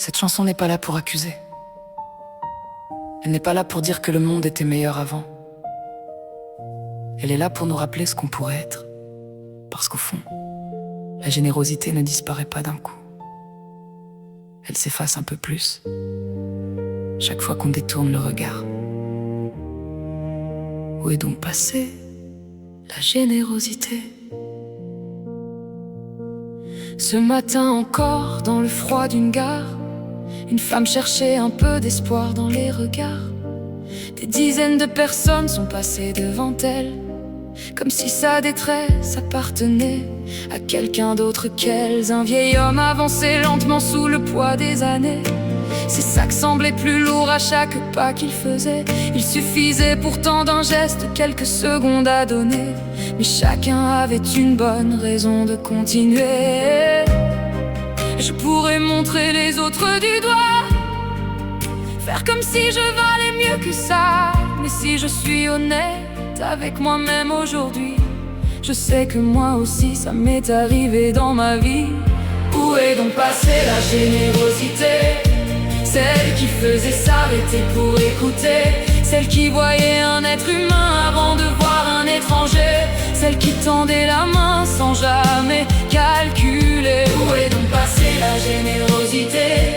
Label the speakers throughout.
Speaker 1: Cette chanson n'est pas là pour accuser. Elle n'est pas là pour dire que le monde était meilleur avant. Elle est là pour nous rappeler ce qu'on pourrait être. Parce qu'au fond, la générosité ne disparaît pas d'un coup. Elle s'efface un peu plus, chaque fois qu'on détourne le regard. Où est donc passée la générosité? Ce matin encore, dans le froid d'une gare, une femme cherchait un peu d'espoir dans les regards. Des dizaines de personnes sont passées devant elle, comme si sa détresse appartenait à quelqu'un d'autre qu'elles. Un vieil homme avançait lentement sous le poids des années. Ses sacs semblaient plus lourds à chaque pas qu'il faisait. Il suffisait pourtant d'un geste, quelques secondes à donner. Mais chacun avait une bonne raison de continuer. Je pourrais montrer les autres du doigt, faire comme si je valais mieux que ça. Mais si je suis honnête avec moi-même aujourd'hui, je sais que moi aussi ça m'est arrivé dans ma vie. Où est donc passée la générosité? Celle qui faisait s'arrêter pour écouter, celle qui voyait un être humain avant de voir un étranger, celle qui tendait la main sans jamais calculer. Où est donc passée la générosité?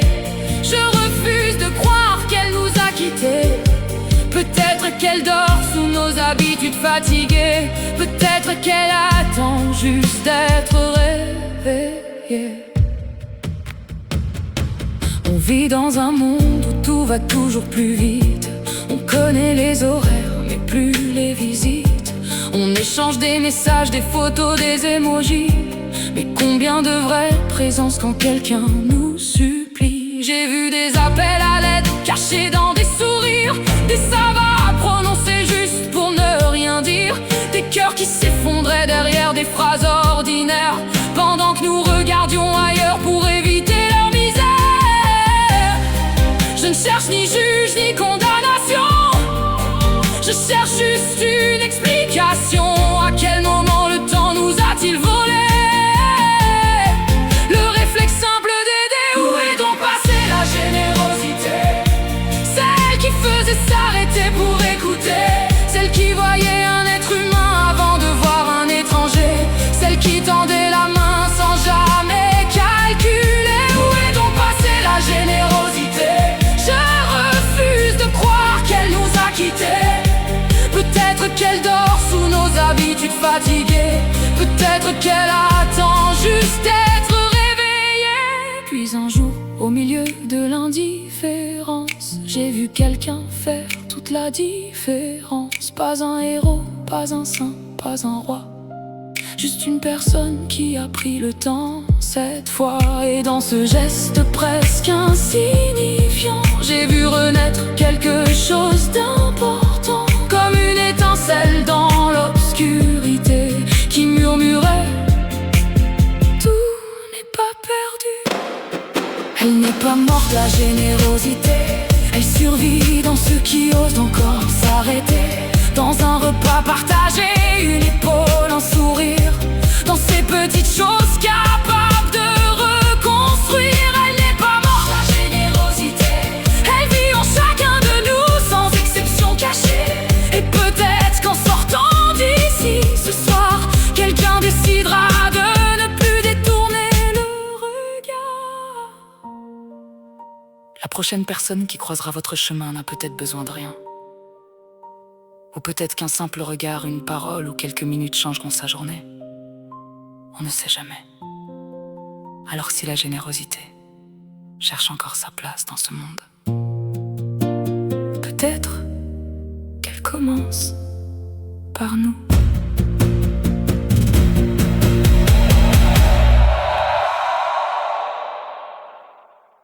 Speaker 1: Je refuse de croire qu'elle nous a quittés. Peut-être qu'elle dort sous nos habitudes fatiguées. Peut-être qu'elle attend juste d'être réveillée. On vit dans un monde où tout va toujours plus vite. On connaît les horaires mais plus les visites. On échange des messages, des photos, des emojis. Mais combien de vraies présences quand quelqu'un nous supplie? J'ai vu des appels à l'aide cachés dans des sourires, des ça va prononcés juste pour ne rien dire, des cœurs qui s'effondraient derrière des phrases ordinaires, pendant que nous regardions ailleurs pour éviter leur misère. Je ne cherche ni juge ni condamnation, je cherche juste une explication. À quel moment le temps nous a-t-il volé le réflexe simple d'aider? Où est donc passée la générosité? Celle qui faisait s'arrêter pour écouter, celle qui voyait un être humain avant de voir un étranger, celle qui tendait la main sans jamais calculer. Où est donc passée la générosité? Je refuse de croire qu'elle nous a quittés. Peut-être qu'elle dort sous nos habitudes fatiguées. Peut-être qu'elle attend juste d'être réveillée. Puis un jour, au milieu de l'indifférence, j'ai vu quelqu'un faire toute la différence. Pas un héros, pas un saint, pas un roi, juste une personne qui a pris le temps cette fois. Et dans ce geste presque insignifiant, j'ai vu renaître quelque chose d'important, comme une étincelle dans l'obscurité qui murmurait: tout n'est pas perdu. Elle n'est pas morte la générosité, elle survit dans ceux qui osent encore s'arrêter. Dans un repas partagé, une épaule, un sourire, dans ces petites choses capables de reconstruire. Elle n'est pas morte la générosité, elle vit en chacun de nous sans exception cachée. Et peut-être qu'en sortant d'ici ce soir, quelqu'un décidera de ne plus détourner le regard. La prochaine personne qui croisera votre chemin n'a peut-être besoin de rien. Ou peut-être qu'un simple regard, une parole ou quelques minutes changeront sa journée. On ne sait jamais. Alors si la générosité cherche encore sa place dans ce monde, peut-être qu'elle commence par nous.